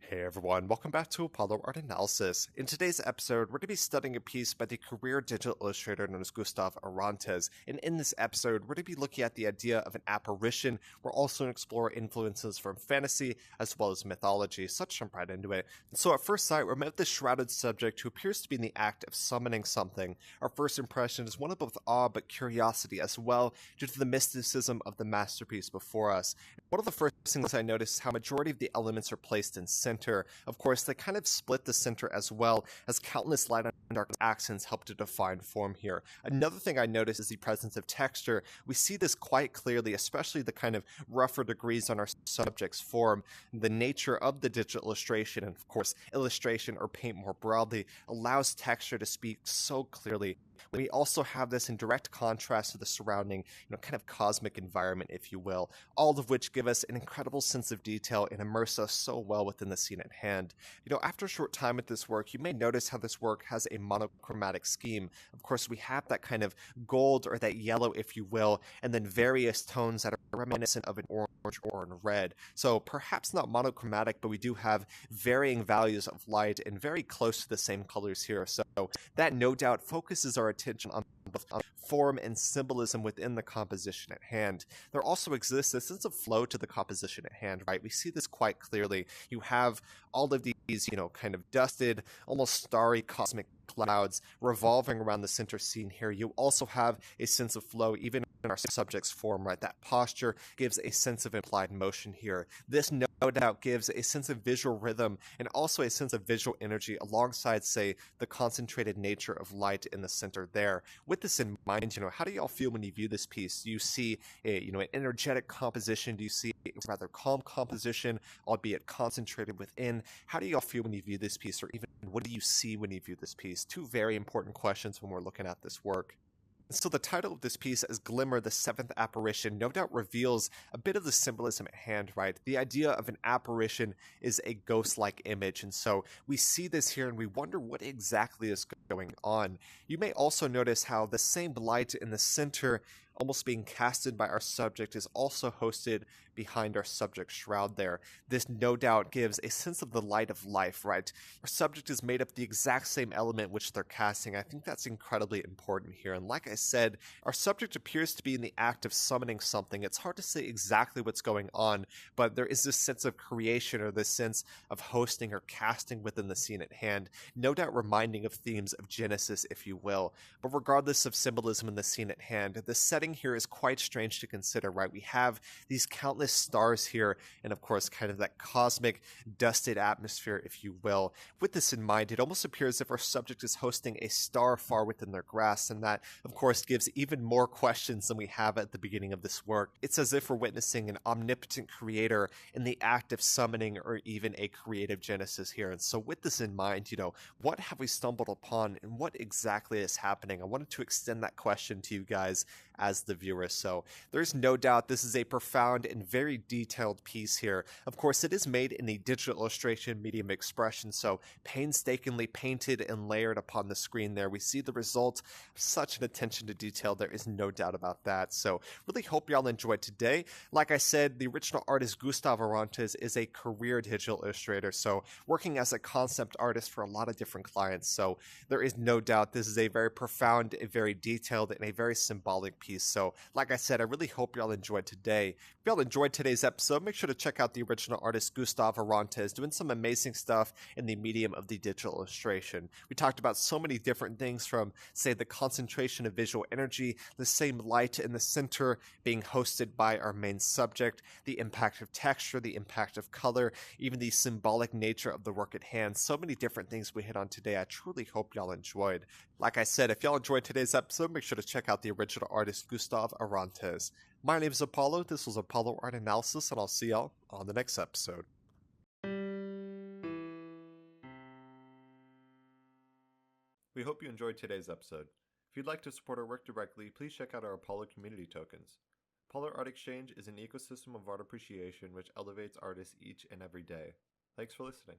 Hey everyone, welcome back to Apollo Art Analysis. In today's episode, we're going to be studying a piece by the career digital illustrator known as Gustav Arantes. And in this episode, we're going to be looking at the idea of an apparition. We're also going to explore influences from fantasy as well as mythology. So let's jump right into it. So at first sight, we're met with this shrouded subject who appears to be in the act of summoning something. Our first impression is one of both awe but curiosity as well, due to the mysticism of the masterpiece before us. One of the first things I noticed is how majority of the elements are placed in center. Of course, they kind of split the center as well, as countless light and dark accents help to define form here. Another thing I noticed is the presence of texture. We see this quite clearly, especially the kind of rougher degrees on our subject's form. The nature of the digital illustration, and of course, illustration or paint more broadly, allows texture to speak so clearly. We also have this in direct contrast to the surrounding, kind of cosmic environment, if you will, all of which give us an incredible sense of detail and immerse us so well within the scene at hand. After a short time with this work, you may notice how this work has a monochromatic scheme. Of course, we have that kind of gold or that yellow, if you will, and then various tones that are reminiscent of an orange or a red. So perhaps not monochromatic, but we do have varying values of light and very close to the same colors here. So that no doubt focuses our attention on both form and symbolism within the composition at hand. There also exists a sense of flow to the composition at hand, right? We see this quite clearly. You have all of these, kind of dusted, almost starry cosmic clouds revolving around the center scene here. You also have a sense of flow even in our subject's form, right? That posture gives a sense of implied motion here. This no doubt gives a sense of visual rhythm and also a sense of visual energy alongside, say, the concentrated nature of light in the center there. With this in mind, how do y'all feel when you view this piece? Do you see an energetic composition? Do you see a rather calm composition, albeit concentrated within? How do y'all feel when you view this piece, or even what do you see when you view this piece? Two very important questions when we're looking at this work. So the title of this piece as Glimmer, the Seventh Apparition, no doubt reveals a bit of the symbolism at hand, right? The idea of an apparition is a ghost-like image, and so we see this here and we wonder what exactly is going on. You may also notice how the same light in the center, almost being casted by our subject, is also hosted behind our subject shroud there. This no doubt gives a sense of the light of life, right? Our subject is made up of the exact same element which they're casting. I think that's incredibly important here. And like I said, our subject appears to be in the act of summoning something. It's hard to say exactly what's going on, but there is this sense of creation or this sense of hosting or casting within the scene at hand, no doubt reminding of themes of Genesis, if you will. But regardless of symbolism in the scene at hand, the setting here is quite strange to consider, right? We have these countless stars here, and of course, kind of that cosmic dusted atmosphere, if you will. With this in mind, it almost appears as if our subject is hosting a star far within their grasp, and that, of course, gives even more questions than we have at the beginning of this work. It's as if we're witnessing an omnipotent creator in the act of summoning or even a creative Genesis here. And so with this in mind, what have we stumbled upon and what exactly is happening? I wanted to extend that question to you guys as the viewer. So there's no doubt this is a profound and very detailed piece here. Of course, it is made in the digital illustration medium expression, so painstakingly painted and layered upon the screen there. We see the result of such an attention to detail. There is no doubt about that. So really hope y'all enjoyed today. Like I said, the original artist Gustav Arantes is a career digital illustrator, so working as a concept artist for a lot of different clients. So there is no doubt this is a very profound, a very detailed, and a very symbolic piece. So like I said, I really hope y'all enjoyed today. If y'all enjoyed today's episode, make sure to check out the original artist Gustav Arantes doing some amazing stuff in the medium of the digital illustration. We talked about so many different things, from, say, the concentration of visual energy, the same light in the center being hosted by our main subject, the impact of texture, the impact of color, even the symbolic nature of the work at hand. So many different things we hit on today. I truly hope y'all enjoyed. Like I said, if y'all enjoyed today's episode, make sure to check out the original artist Gustav Arantes. My name is Apollo, this was Apollo Art Analysis, and I'll see y'all on the next episode. We hope you enjoyed today's episode. If you'd like to support our work directly, please check out our Apollo community tokens. Apollo Art Exchange is an ecosystem of art appreciation which elevates artists each and every day. Thanks for listening.